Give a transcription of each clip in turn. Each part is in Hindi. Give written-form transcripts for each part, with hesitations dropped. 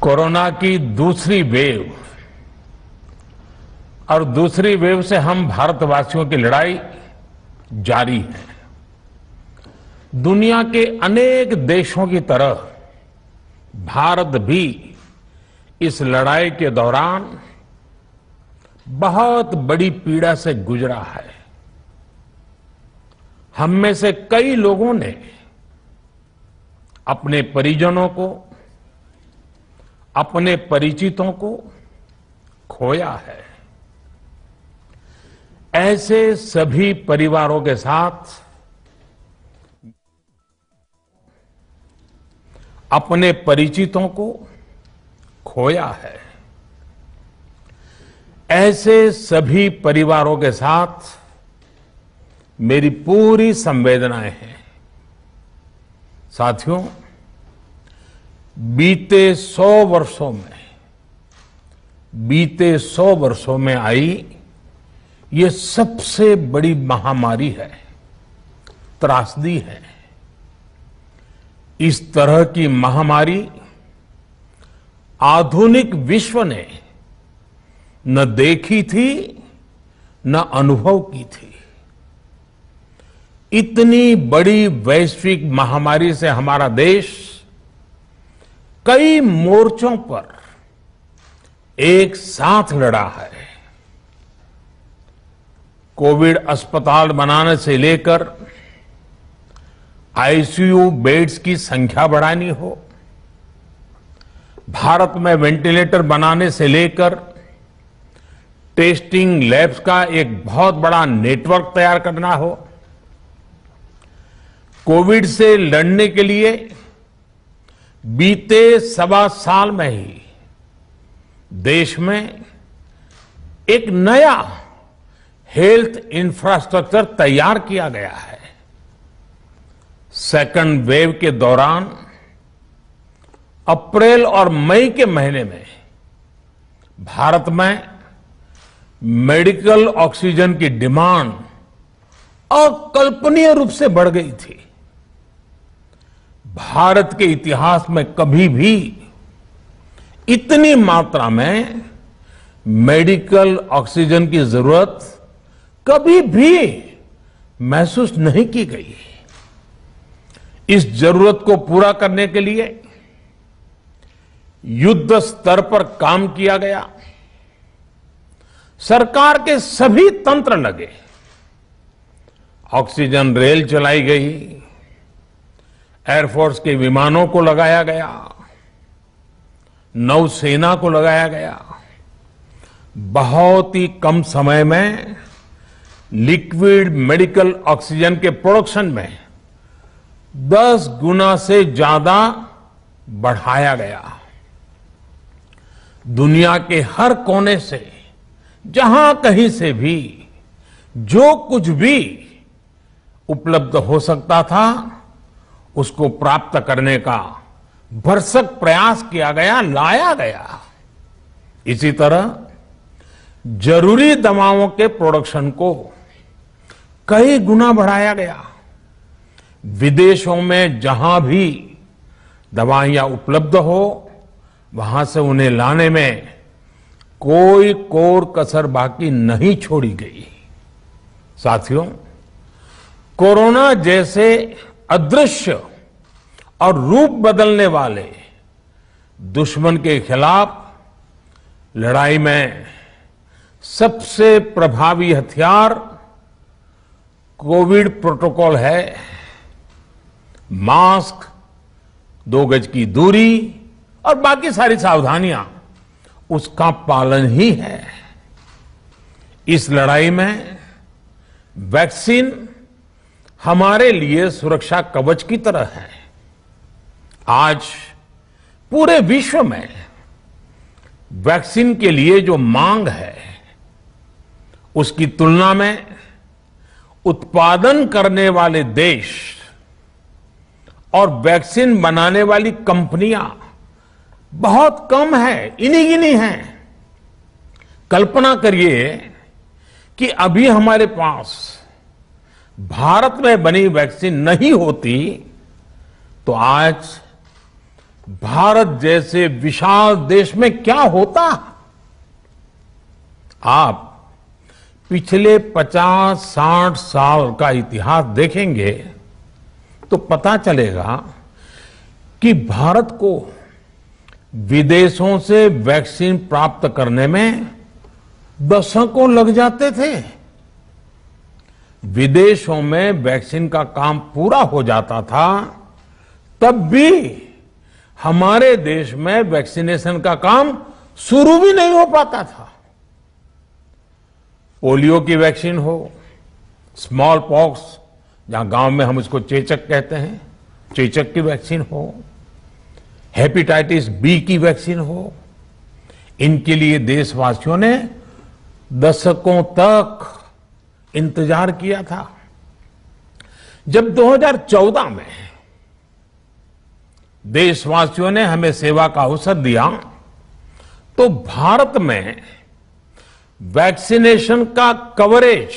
कोरोना की दूसरी वेव और दूसरी वेव से हम भारतवासियों की लड़ाई जारी है। दुनिया के अनेक देशों की तरह भारत भी इस लड़ाई के दौरान बहुत बड़ी पीड़ा से गुजरा है। हम में से कई लोगों ने अपने परिजनों को, अपने परिचितों को खोया है। ऐसे सभी परिवारों के साथ अपने परिचितों को खोया है। ऐसे सभी परिवारों के साथ मेरी पूरी संवेदनाएं हैं। साथियों, बीते 100 वर्षों में आई ये सबसे बड़ी महामारी है, त्रासदी है। इस तरह की महामारी आधुनिक विश्व ने न देखी थी न अनुभव की थी। इतनी बड़ी वैश्विक महामारी से हमारा देश कई मोर्चों पर एक साथ लड़ा है। कोविड अस्पताल बनाने से लेकर आईसीयू बेड्स की संख्या बढ़ानी हो, भारत में वेंटिलेटर बनाने से लेकर टेस्टिंग लैब्स का एक बहुत बड़ा नेटवर्क तैयार करना हो, कोविड से लड़ने के लिए बीते 1.25 साल में ही देश में एक नया हेल्थ इंफ्रास्ट्रक्चर तैयार किया गया है। सेकंड वेव के दौरान अप्रैल और मई के महीने में भारत में मेडिकल ऑक्सीजन की डिमांड अकल्पनीय रूप से बढ़ गई थी। भारत के इतिहास में कभी भी इतनी मात्रा में मेडिकल ऑक्सीजन की जरूरत कभी भी महसूस नहीं की गई। इस जरूरत को पूरा करने के लिए युद्ध स्तर पर काम किया गया। सरकार के सभी तंत्र लगे। ऑक्सीजन रेल चलाई गई, एयरफोर्स के विमानों को लगाया गया, नौसेना को लगाया गया। बहुत ही कम समय में लिक्विड मेडिकल ऑक्सीजन के प्रोडक्शन में 10 गुना से ज्यादा बढ़ाया गया। दुनिया के हर कोने से, जहां कहीं से भी जो कुछ भी उपलब्ध हो सकता था उसको प्राप्त करने का भरसक प्रयास किया गया, लाया गया। इसी तरह जरूरी दवाओं के प्रोडक्शन को कई गुना बढ़ाया गया। विदेशों में जहां भी दवाइयां उपलब्ध हो वहां से उन्हें लाने में कोई कोर कसर बाकी नहीं छोड़ी गई। साथियों, कोरोना जैसे अदृश्य और रूप बदलने वाले दुश्मन के खिलाफ लड़ाई में सबसे प्रभावी हथियार कोविड प्रोटोकॉल है। मास्क, 2 गज की दूरी और बाकी सारी सावधानियां उसका पालन ही है। इस लड़ाई में वैक्सीन हमारे लिए सुरक्षा कवच की तरह है। आज पूरे विश्व में वैक्सीन के लिए जो मांग है उसकी तुलना में उत्पादन करने वाले देश और वैक्सीन बनाने वाली कंपनियां बहुत कम है, इन्हीं गिनी हैं। कल्पना करिए कि अभी हमारे पास भारत में बनी वैक्सीन नहीं होती तो आज भारत जैसे विशाल देश में क्या होता। आप पिछले 50-60 साल का इतिहास देखेंगे तो पता चलेगा कि भारत को विदेशों से वैक्सीन प्राप्त करने में दशकों लग जाते थे। विदेशों में वैक्सीन का काम पूरा हो जाता था, तब भी हमारे देश में वैक्सीनेशन का काम शुरू भी नहीं हो पाता था। पोलियो की वैक्सीन हो, स्मॉल पॉक्स, जहां गांव में हम इसको चेचक कहते हैं, चेचक की वैक्सीन हो, हेपेटाइटिस बी की वैक्सीन हो, इनके लिए देशवासियों ने दशकों तक इंतजार किया था। जब 2014 में देशवासियों ने हमें सेवा का अवसर दिया तो भारत में वैक्सीनेशन का कवरेज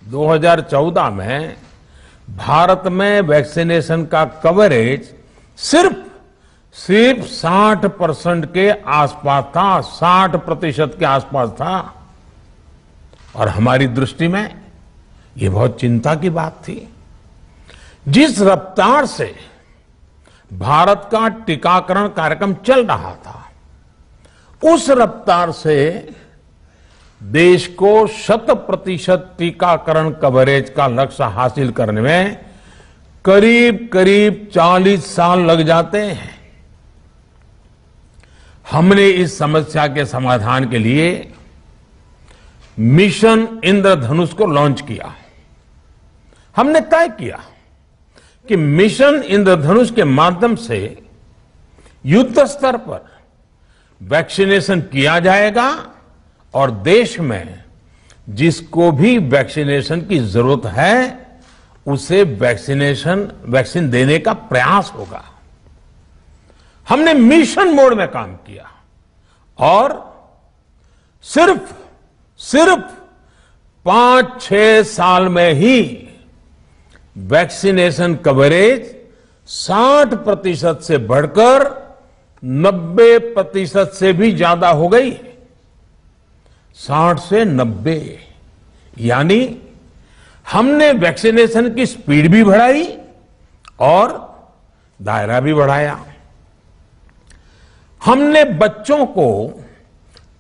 2014 में भारत में वैक्सीनेशन का कवरेज सिर्फ 60% के आसपास था, 60% के आसपास था। और हमारी दृष्टि में यह बहुत चिंता की बात थी। जिस रफ्तार से भारत का टीकाकरण कार्यक्रम चल रहा था, उस रफ्तार से देश को 100% टीकाकरण कवरेज का लक्ष्य हासिल करने में करीब करीब 40 साल लग जाते हैं। हमने इस समस्या के समाधान के लिए मिशन इंद्रधनुष को लॉन्च किया। हमने तय किया कि मिशन इंद्रधनुष के माध्यम से युद्ध स्तर पर वैक्सीनेशन किया जाएगा और देश में जिसको भी वैक्सीनेशन की जरूरत है उसे वैक्सीन देने का प्रयास होगा। हमने मिशन मोड में काम किया और सिर्फ 5-6 साल में ही वैक्सीनेशन कवरेज 60% से बढ़कर 90% से भी ज्यादा हो गई। 60 से 90, यानी हमने वैक्सीनेशन की स्पीड भी बढ़ाई और दायरा भी बढ़ाया। हमने बच्चों को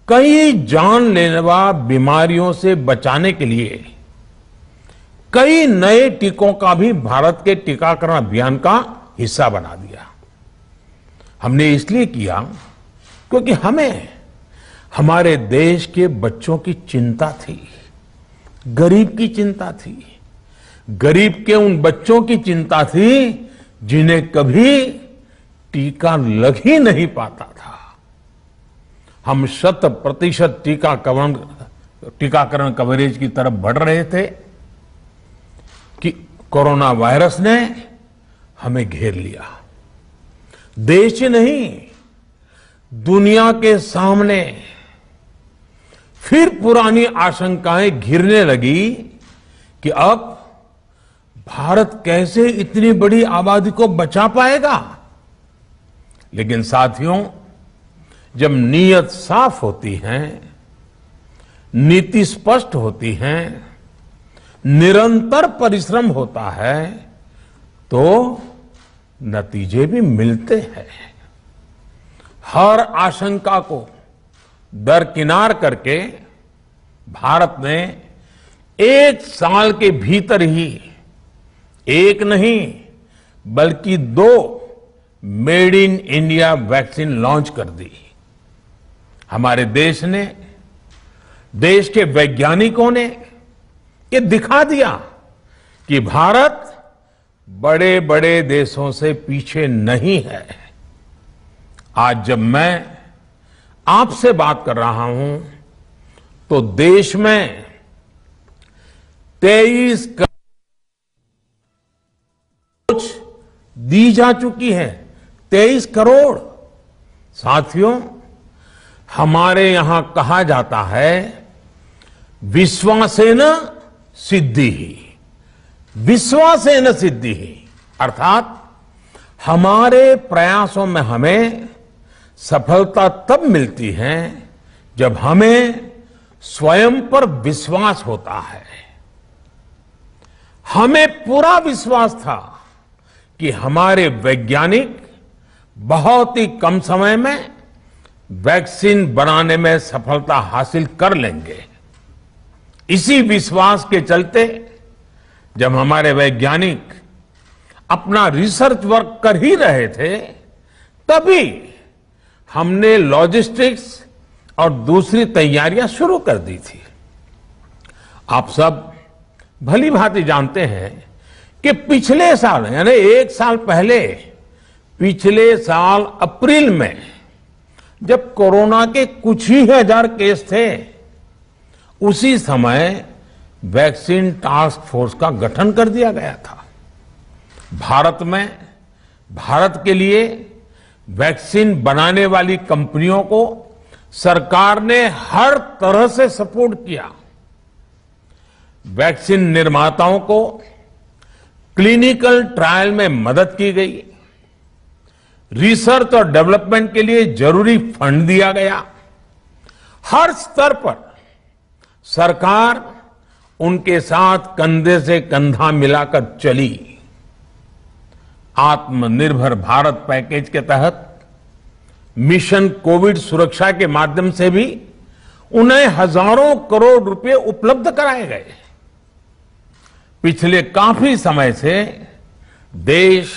कई जानलेवा बीमारियों से बचाने के लिए कई नए टीकों का भी भारत के टीकाकरण अभियान का हिस्सा बना दिया। हमने इसलिए किया क्योंकि हमें हमारे देश के बच्चों की चिंता थी, गरीब की चिंता थी, गरीब के उन बच्चों की चिंता थी जिन्हें कभी टीका लग ही नहीं पाता था। हम 100% टीकाकरण कवरेज की तरफ बढ़ रहे थे कि कोरोना वायरस ने हमें घेर लिया। देश ही नहीं, दुनिया के सामने फिर पुरानी आशंकाएं घिरने लगी कि अब भारत कैसे इतनी बड़ी आबादी को बचा पाएगा। लेकिन साथियों, जब नीयत साफ होती है, नीति स्पष्ट होती है, निरंतर परिश्रम होता है, तो नतीजे भी मिलते हैं। हर आशंका को दरकिनार करके भारत ने 1 साल के भीतर ही एक नहीं बल्कि 2 made in India vaccine launch कर दी। हमारे देश ने, देश के वैज्ञानिकों ने ये दिखा दिया कि भारत बड़े बड़े देशों से पीछे नहीं है। आज जब मैं आपसे बात कर रहा हूं तो देश में 23 करोड़ दी जा चुकी है। 23 करोड़। साथियों, हमारे यहां कहा जाता है विश्वासेन सिद्धि ही, विश्वासेन सिद्धि ही, अर्थात हमारे प्रयासों में हमें सफलता तब मिलती है जब हमें स्वयं पर विश्वास होता है। हमें पूरा विश्वास था कि हमारे वैज्ञानिक बहुत ही कम समय में वैक्सीन बनाने में सफलता हासिल कर लेंगे। इसी विश्वास के चलते जब हमारे वैज्ञानिक अपना रिसर्च वर्क कर ही रहे थे, तभी हमने लॉजिस्टिक्स और दूसरी तैयारियां शुरू कर दी थी। आप सब भली भांति जानते हैं कि पिछले साल यानी 1 साल पहले, पिछले साल अप्रैल में जब कोरोना के कुछ ही हजार केस थे, उसी समय वैक्सीन टास्क फोर्स का गठन कर दिया गया था। भारत के लिए वैक्सीन बनाने वाली कंपनियों को सरकार ने हर तरह से सपोर्ट किया। वैक्सीन निर्माताओं को क्लिनिकल ट्रायल में मदद की गई। रिसर्च और डेवलपमेंट के लिए जरूरी फंड दिया गया। हर स्तर पर सरकार उनके साथ कंधे से कंधा मिलाकर चली। आत्मनिर्भर भारत पैकेज के तहत मिशन कोविड सुरक्षा के माध्यम से भी उन्हें हजारों करोड़ रुपए उपलब्ध कराए गए। पिछले काफी समय से देश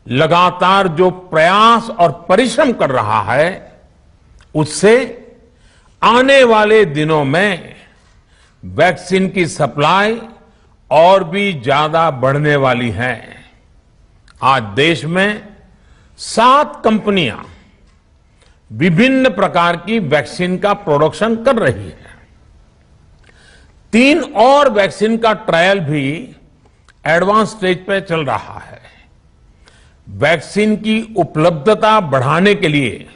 लगातार जो प्रयास और परिश्रम कर रहा है, उससे आने वाले दिनों में वैक्सीन की सप्लाई और भी ज्यादा बढ़ने वाली है। आज देश में 7 कंपनियां विभिन्न प्रकार की वैक्सीन का प्रोडक्शन कर रही है। 3 और वैक्सीन का ट्रायल भी एडवांस स्टेज पे चल रहा है। वैक्सीन की उपलब्धता बढ़ाने के लिए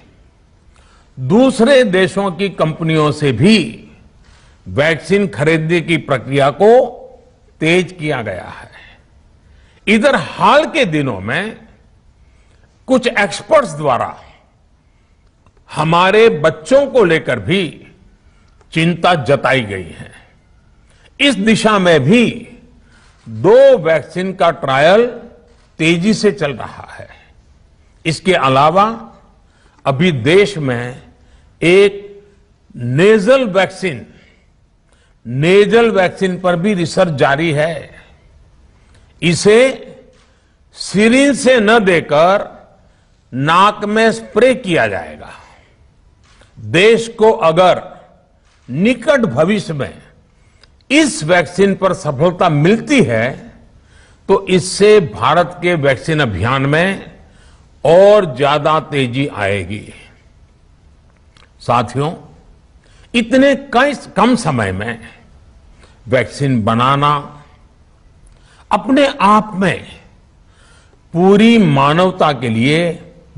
दूसरे देशों की कंपनियों से भी वैक्सीन खरीदने की प्रक्रिया को तेज किया गया है। इधर हाल के दिनों में कुछ एक्सपर्ट्स द्वारा हमारे बच्चों को लेकर भी चिंता जताई गई है। इस दिशा में भी 2 वैक्सीन का ट्रायल तेजी से चल रहा है। इसके अलावा अभी देश में एक नेजल वैक्सीन पर भी रिसर्च जारी है। इसे सिरिंज से न देकर नाक में स्प्रे किया जाएगा। देश को अगर निकट भविष्य में इस वैक्सीन पर सफलता मिलती है, तो इससे भारत के वैक्सीन अभियान में और ज्यादा तेजी आएगी। साथियों, इतने कम समय में वैक्सीन बनाना अपने आप में पूरी मानवता के लिए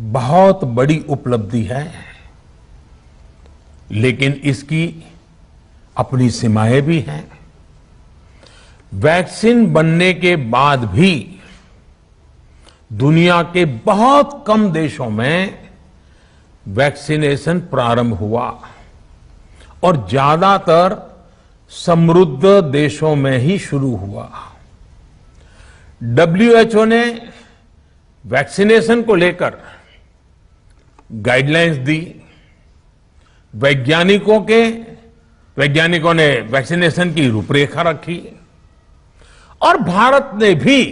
बहुत बड़ी उपलब्धि है, लेकिन इसकी अपनी सीमाएं भी हैं। वैक्सीन बनने के बाद भी दुनिया के बहुत कम देशों में वैक्सीनेशन प्रारंभ हुआ और ज्यादातर समृद्ध देशों में ही शुरू हुआ। WHO ने वैक्सीनेशन को लेकर गाइडलाइंस दी। वैज्ञानिकों ने वैक्सीनेशन की रूपरेखा रखी और भारत ने भी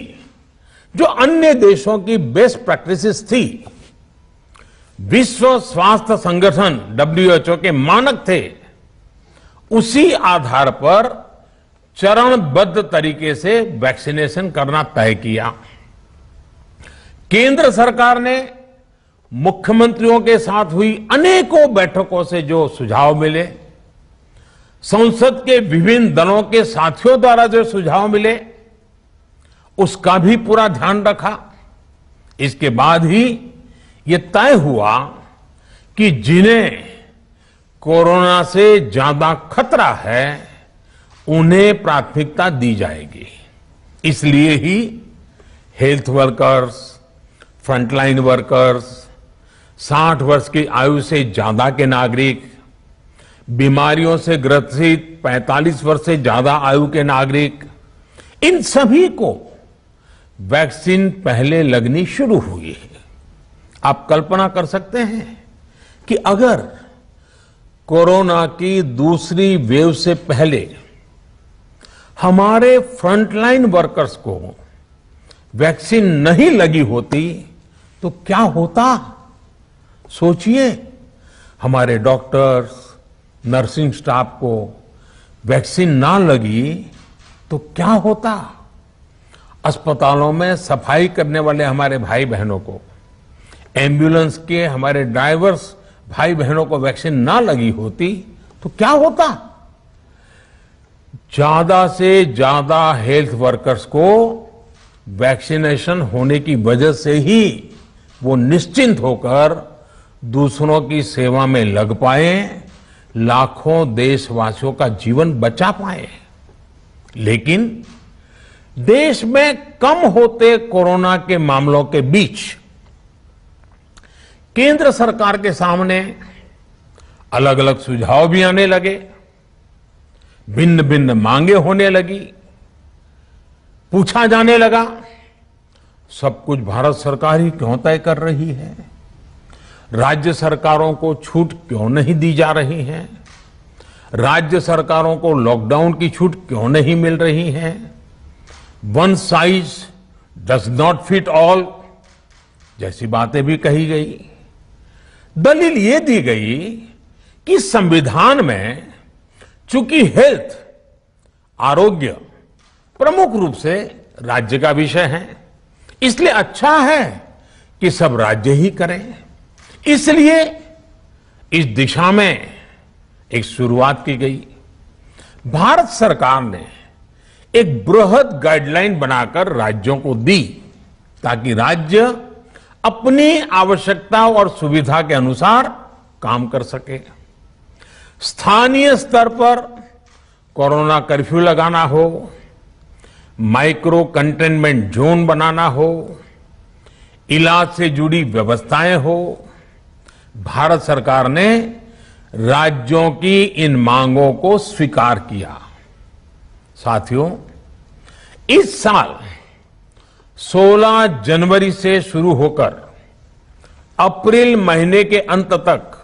जो अन्य देशों की बेस्ट प्रैक्टिसेस थी, विश्व स्वास्थ्य संगठन WHO के मानक थे, उसी आधार पर चरणबद्ध तरीके से वैक्सीनेशन करना तय किया। केंद्र सरकार ने मुख्यमंत्रियों के साथ हुई अनेकों बैठकों से जो सुझाव मिले, संसद के विभिन्न दलों के साथियों द्वारा जो सुझाव मिले, उसका भी पूरा ध्यान रखा। इसके बाद ही ये तय हुआ कि जिन्हें कोरोना से ज्यादा खतरा है, उन्हें प्राथमिकता दी जाएगी। इसलिए ही हेल्थ वर्कर्स, फ्रंटलाइन वर्कर्स, 60 वर्ष की आयु से ज्यादा के नागरिक, बीमारियों से ग्रसित 45 वर्ष से ज्यादा आयु के नागरिक, इन सभी को वैक्सीन पहले लगनी शुरू हुई है। आप कल्पना कर सकते हैं कि अगर कोरोना की दूसरी वेव से पहले हमारे फ्रंटलाइन वर्कर्स को वैक्सीन नहीं लगी होती तो क्या होता? सोचिए, हमारे डॉक्टर्स, नर्सिंग स्टाफ को वैक्सीन ना लगी तो क्या होता? अस्पतालों में सफाई करने वाले हमारे भाई बहनों को, एम्बुलेंस के हमारे ड्राइवर्स भाई बहनों को वैक्सीन ना लगी होती तो क्या होता? ज्यादा से ज्यादा हेल्थ वर्कर्स को वैक्सीनेशन होने की वजह से ही वो निश्चिंत होकर दूसरों की सेवा में लग पाए, लाखों देशवासियों का जीवन बचा पाए। लेकिन देश में कम होते कोरोना के मामलों के बीच केंद्र सरकार के सामने अलग अलग सुझाव भी आने लगे, भिन्न भिन्न मांगे होने लगी, पूछा जाने लगा, सब कुछ भारत सरकार ही क्यों तय कर रही है? राज्य सरकारों को छूट क्यों नहीं दी जा रही है? राज्य सरकारों को लॉकडाउन की छूट क्यों नहीं मिल रही है? One size does not fit all जैसी बातें भी कही गई। दलील ये दी गई कि संविधान में चूंकि हेल्थ, आरोग्य प्रमुख रूप से राज्य का विषय है, इसलिए अच्छा है कि सब राज्य ही करें। इसलिए इस दिशा में एक शुरुआत की गई। भारत सरकार ने एक बृहद गाइडलाइन बनाकर राज्यों को दी ताकि राज्य अपनी आवश्यकता और सुविधा के अनुसार काम कर सके। स्थानीय स्तर पर कोरोना कर्फ्यू लगाना हो, माइक्रो कंटेनमेंट जोन बनाना हो, इलाज से जुड़ी व्यवस्थाएं हो, भारत सरकार ने राज्यों की इन मांगों को स्वीकार किया। साथियों, इस साल 16 जनवरी से शुरू होकर अप्रैल महीने के अंत तक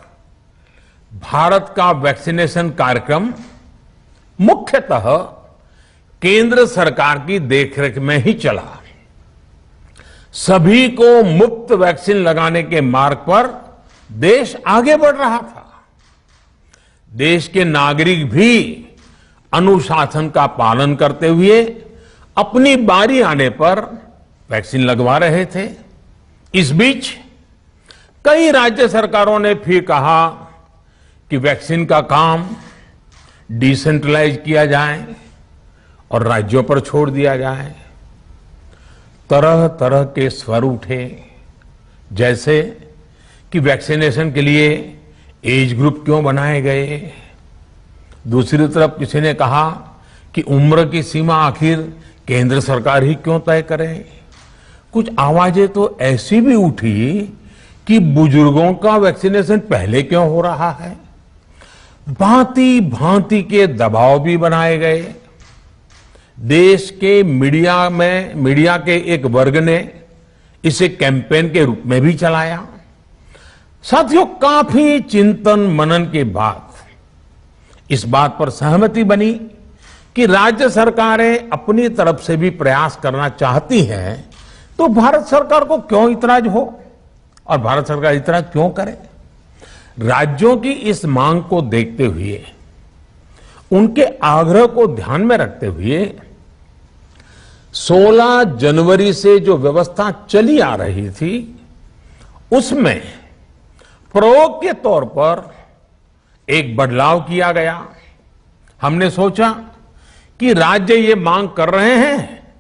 भारत का वैक्सीनेशन कार्यक्रम मुख्यतः केंद्र सरकार की देखरेख में ही चला। सभी को मुफ्त वैक्सीन लगाने के मार्ग पर देश आगे बढ़ रहा था। देश के नागरिक भी अनुशासन का पालन करते हुए अपनी बारी आने पर वैक्सीन लगवा रहे थे। इस बीच कई राज्य सरकारों ने फिर कहा कि वैक्सीन का काम डिसेंट्रलाइज किया जाए और राज्यों पर छोड़ दिया जाए। तरह तरह के स्वर उठे, जैसे कि वैक्सीनेशन के लिए एज ग्रुप क्यों बनाए गए। दूसरी तरफ किसी ने कहा कि उम्र की सीमा आखिर केंद्र सरकार ही क्यों तय करे। कुछ आवाजें तो ऐसी भी उठी कि बुजुर्गों का वैक्सीनेशन पहले क्यों हो रहा है। भांति भांति के दबाव भी बनाए गए। देश के मीडिया के एक वर्ग ने इसे कैंपेन के रूप में भी चलाया। साथियों, काफी चिंतन मनन के बाद इस बात पर सहमति बनी कि राज्य सरकारें अपनी तरफ से भी प्रयास करना चाहती हैं, तो भारत सरकार को क्यों इतराज हो और भारत सरकार इतराज क्यों करे। राज्यों की इस मांग को देखते हुए, उनके आग्रह को ध्यान में रखते हुए 16 जनवरी से जो व्यवस्था चली आ रही थी, उसमें प्रयोग के तौर पर एक बदलाव किया गया। हमने सोचा कि राज्य ये मांग कर रहे हैं,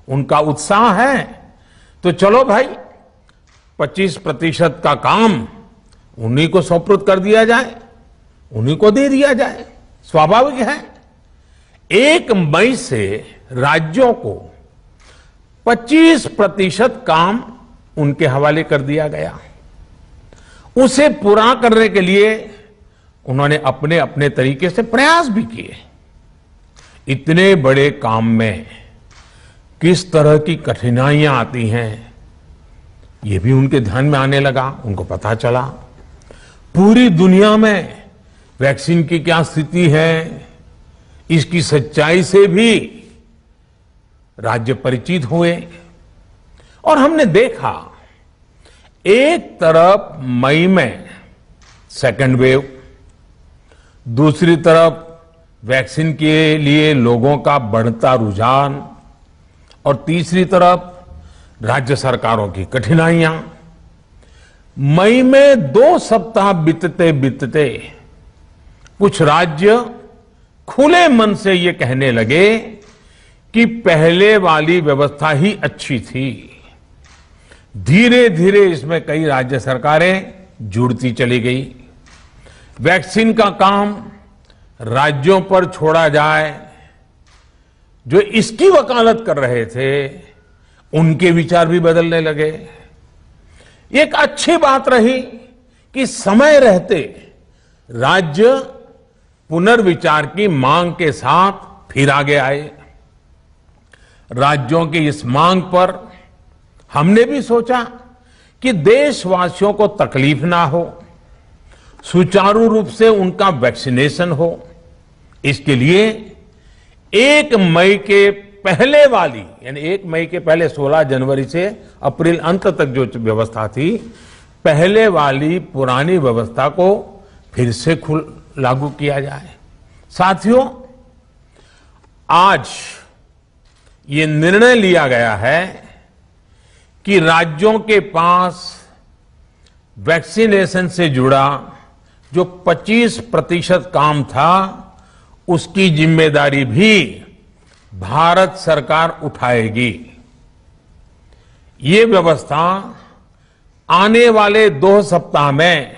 उनका उत्साह है, तो चलो भाई 25% का काम उन्हीं को सुपुर्द कर दिया जाए, उन्हीं को दे दिया जाए। स्वाभाविक है 1 मई से राज्यों को 25% काम उनके हवाले कर दिया गया। उसे पूरा करने के लिए उन्होंने अपने अपने तरीके से प्रयास भी किए। इतने बड़े काम में किस तरह की कठिनाइयां आती हैं, ये भी उनके ध्यान में आने लगा। उनको पता चला पूरी दुनिया में वैक्सीन की क्या स्थिति है, इसकी सच्चाई से भी राज्य परिचित हुए। और हमने देखा एक तरफ मई में सेकेंड वेव, दूसरी तरफ वैक्सीन के लिए लोगों का बढ़ता रुझान, और तीसरी तरफ राज्य सरकारों की कठिनाइयां। मई में 2 सप्ताह बीतते बीतते कुछ राज्य खुले मन से ये कहने लगे कि पहले वाली व्यवस्था ही अच्छी थी। धीरे धीरे इसमें कई राज्य सरकारें जुड़ती चली गई। वैक्सीन का काम राज्यों पर छोड़ा जाए, जो इसकी वकालत कर रहे थे उनके विचार भी बदलने लगे। एक अच्छी बात रही कि समय रहते राज्य पुनर्विचार की मांग के साथ फिर आगे आए। राज्यों की इस मांग पर हमने भी सोचा कि देशवासियों को तकलीफ ना हो, सुचारू रूप से उनका वैक्सीनेशन हो। इसके लिए 1 मई के पहले वाली, यानी 1 मई के पहले 16 जनवरी से अप्रैल अंत तक जो व्यवस्था थी, पहले वाली पुरानी व्यवस्था को फिर से लागू किया जाए। साथियों, आज ये निर्णय लिया गया है कि राज्यों के पास वैक्सीनेशन से जुड़ा जो 25% काम था, उसकी जिम्मेदारी भी भारत सरकार उठाएगी। ये व्यवस्था आने वाले 2 सप्ताह में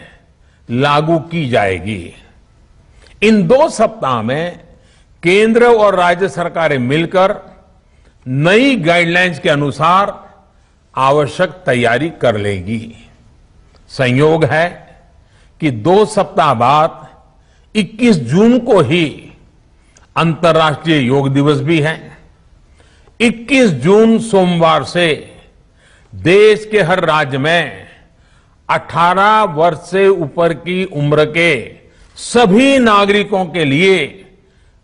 लागू की जाएगी। इन 2 सप्ताह में केंद्र और राज्य सरकारें मिलकर नई गाइडलाइंस के अनुसार आवश्यक तैयारी कर लेंगी। संयोग है कि 2 सप्ताह बाद 21 जून को ही अंतर्राष्ट्रीय योग दिवस भी है। 21 जून सोमवार से देश के हर राज्य में 18 वर्ष से ऊपर की उम्र के सभी नागरिकों के लिए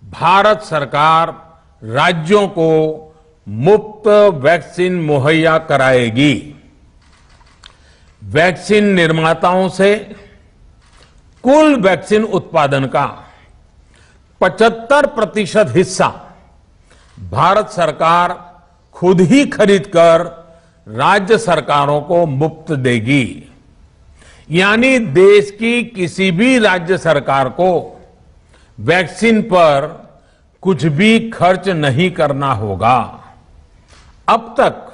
भारत सरकार राज्यों को मुफ्त वैक्सीन मुहैया कराएगी। वैक्सीन निर्माताओं से कुल वैक्सीन उत्पादन का 75% हिस्सा भारत सरकार खुद ही खरीदकर राज्य सरकारों को मुफ्त देगी। यानी देश की किसी भी राज्य सरकार को वैक्सीन पर कुछ भी खर्च नहीं करना होगा। अब तक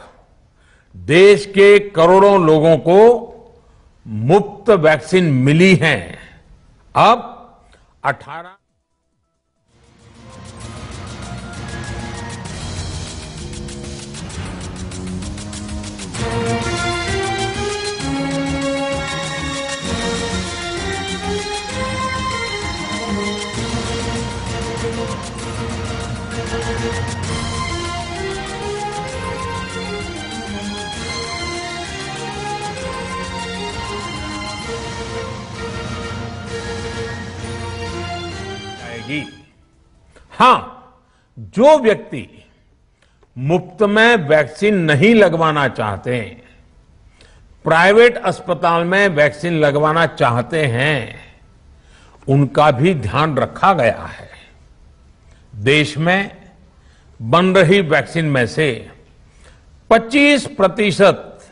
देश के करोड़ों लोगों को मुफ्त वैक्सीन मिली है। अब 18 हां, जो व्यक्ति मुफ्त में वैक्सीन नहीं लगवाना चाहते, प्राइवेट अस्पताल में वैक्सीन लगवाना चाहते हैं, उनका भी ध्यान रखा गया है। देश में बन रही वैक्सीन में से 25%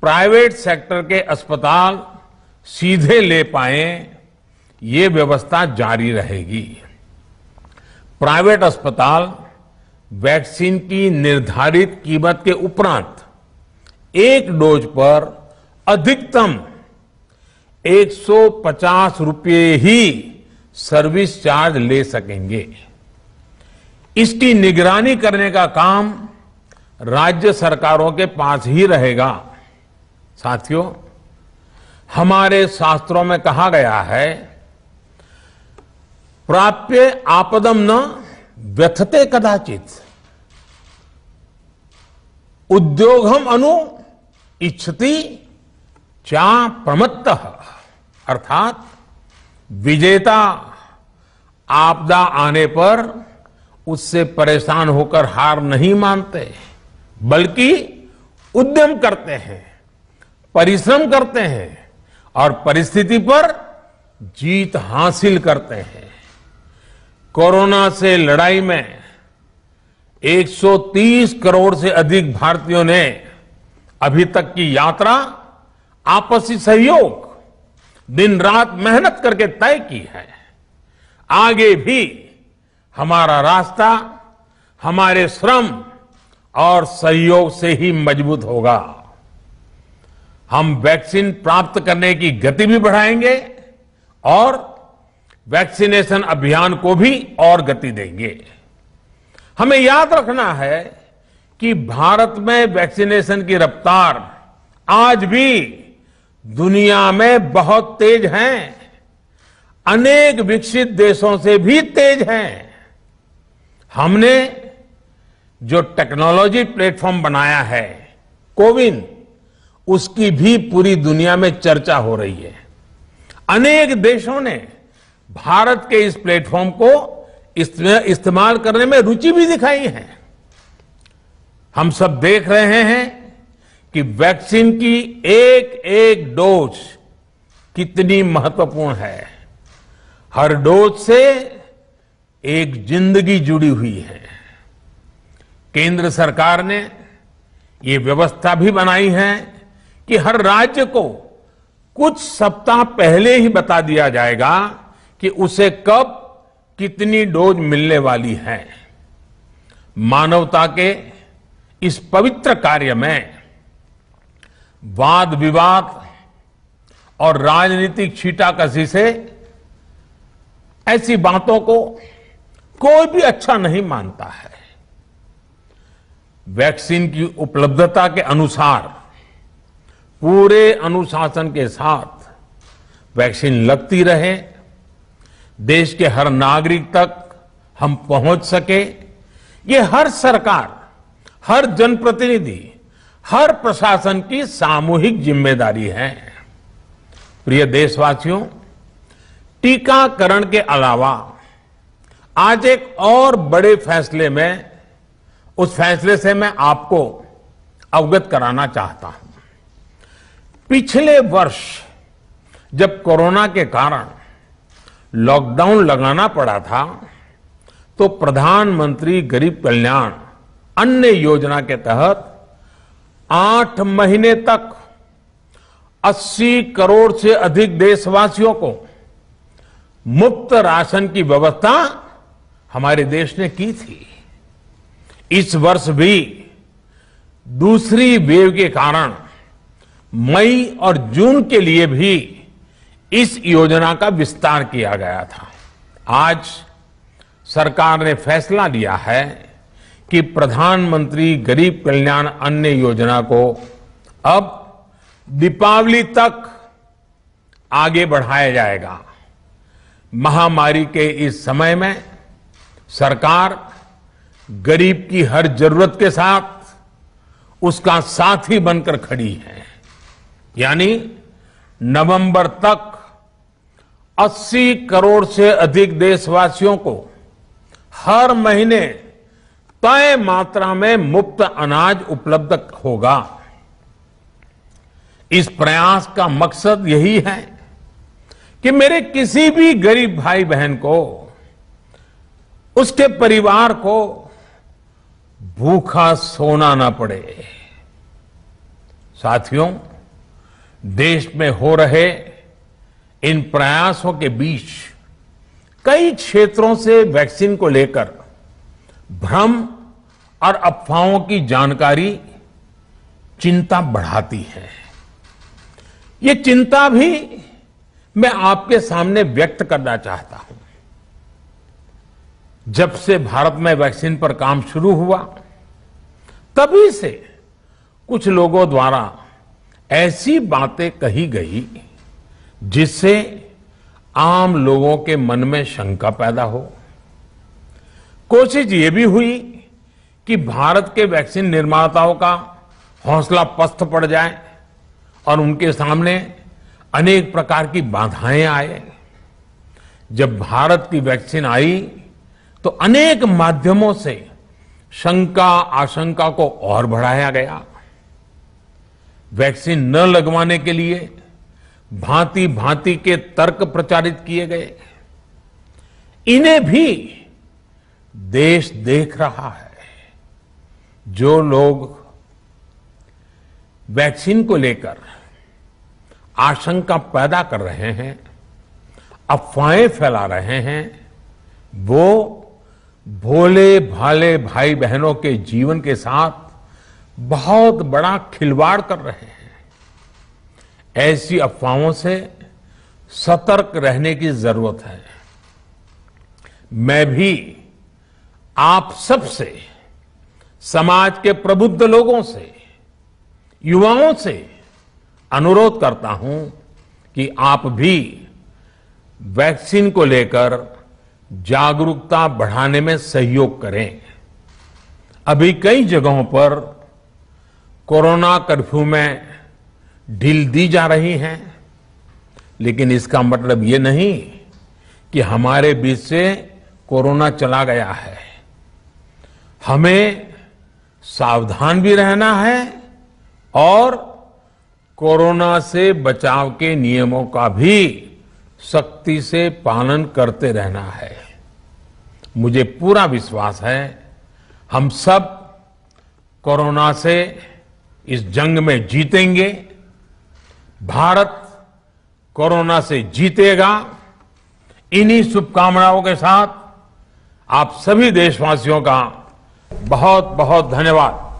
प्राइवेट सेक्टर के अस्पताल सीधे ले पाए, ये व्यवस्था जारी रहेगी। प्राइवेट अस्पताल वैक्सीन की निर्धारित कीमत के उपरांत एक डोज पर अधिकतम 150 रुपये ही सर्विस चार्ज ले सकेंगे। इसकी निगरानी करने का काम राज्य सरकारों के पास ही रहेगा। साथियों, हमारे शास्त्रों में कहा गया है, प्राप्य आपदम न व्यथते कदाचित, उद्योगम अनु इच्छति चा प्रमत्तः। अर्थात विजेता आपदा आने पर उससे परेशान होकर हार नहीं मानते, बल्कि उद्यम करते हैं, परिश्रम करते हैं और परिस्थिति पर जीत हासिल करते हैं। कोरोना से लड़ाई में 130 करोड़ से अधिक भारतीयों ने अभी तक की यात्रा आपसी सहयोग, दिन रात मेहनत करके तय की है। आगे भी हमारा रास्ता हमारे श्रम और सहयोग से ही मजबूत होगा। हम वैक्सीन प्राप्त करने की गति भी बढ़ाएंगे और वैक्सीनेशन अभियान को भी और गति देंगे। हमें याद रखना है कि भारत में वैक्सीनेशन की रफ्तार आज भी दुनिया में बहुत तेज है, अनेक विकसित देशों से भी तेज है। हमने जो टेक्नोलॉजी प्लेटफॉर्म बनाया है कोविन, उसकी भी पूरी दुनिया में चर्चा हो रही है। अनेक देशों ने भारत के इस प्लेटफॉर्म को इस्तेमाल करने में रुचि भी दिखाई है। हम सब देख रहे हैं कि वैक्सीन की एक एक डोज कितनी महत्वपूर्ण है। हर डोज से एक जिंदगी जुड़ी हुई है। केंद्र सरकार ने ये व्यवस्था भी बनाई है कि हर राज्य को कुछ सप्ताह पहले ही बता दिया जाएगा कि उसे कब कितनी डोज मिलने वाली है। मानवता के इस पवित्र कार्य में वाद विवाद और राजनीतिक छींटाकशी से ऐसी बातों को कोई भी अच्छा नहीं मानता है। वैक्सीन की उपलब्धता के अनुसार पूरे अनुशासन के साथ वैक्सीन लगती रहे, देश के हर नागरिक तक हम पहुंच सके, ये हर सरकार, हर जनप्रतिनिधि, हर प्रशासन की सामूहिक जिम्मेदारी है। प्रिय देशवासियों, टीकाकरण के अलावा आज एक और बड़े फैसले में, उस फैसले से मैं आपको अवगत कराना चाहता हूं। पिछले वर्ष जब कोरोना के कारण लॉकडाउन लगाना पड़ा था, तो प्रधानमंत्री गरीब कल्याण अन्न योजना के तहत 8 महीने तक 80 करोड़ से अधिक देशवासियों को मुफ्त राशन की व्यवस्था हमारे देश ने की थी। इस वर्ष भी दूसरी वेव के कारण मई और जून के लिए भी इस योजना का विस्तार किया गया था। आज सरकार ने फैसला लिया है कि प्रधानमंत्री गरीब कल्याण अन्न योजना को अब दीपावली तक आगे बढ़ाया जाएगा। महामारी के इस समय में सरकार गरीब की हर जरूरत के साथ उसका साथी बनकर खड़ी है। यानी नवंबर तक 80 करोड़ से अधिक देशवासियों को हर महीने तय मात्रा में मुफ्त अनाज उपलब्ध होगा। इस प्रयास का मकसद यही है कि मेरे किसी भी गरीब भाई बहन को, उसके परिवार को भूखा सोना ना पड़े। साथियों, देश में हो रहे इन प्रयासों के बीच कई क्षेत्रों से वैक्सीन को लेकर भ्रम और अफवाहों की जानकारी चिंता बढ़ाती है। ये चिंता भी मैं आपके सामने व्यक्त करना चाहता हूं। जब से भारत में वैक्सीन पर काम शुरू हुआ, तभी से कुछ लोगों द्वारा ऐसी बातें कही गई जिससे आम लोगों के मन में शंका पैदा हो। कोशिश ये भी हुई कि भारत के वैक्सीन निर्माताओं का हौसला पस्त पड़ जाए और उनके सामने अनेक प्रकार की बाधाएं आए। जब भारत की वैक्सीन आई तो अनेक माध्यमों से शंका आशंका को और बढ़ाया गया। वैक्सीन न लगवाने के लिए भांति भांति के तर्क प्रचारित किए गए। इन्हें भी देश देख रहा है। जो लोग वैक्सीन को लेकर आशंका पैदा कर रहे हैं, अफवाहें फैला रहे हैं, वो भोले भाले भाई बहनों के जीवन के साथ बहुत बड़ा खिलवाड़ कर रहे हैं। ऐसी अफवाहों से सतर्क रहने की जरूरत है। मैं भी आप सबसे, समाज के प्रबुद्ध लोगों से, युवाओं से अनुरोध करता हूं कि आप भी वैक्सीन को लेकर जागरूकता बढ़ाने में सहयोग करें। अभी कई जगहों पर कोरोना कर्फ्यू में ढील दी जा रही है, लेकिन इसका मतलब ये नहीं कि हमारे बीच से कोरोना चला गया है। हमें सावधान भी रहना है और कोरोना से बचाव के नियमों का भी सख्ती से पालन करते रहना है। मुझे पूरा विश्वास है हम सब कोरोना से इस जंग में जीतेंगे। भारत कोरोना से जीतेगा। इन्हीं शुभकामनाओं के साथ आप सभी देशवासियों का बहुत बहुत धन्यवाद।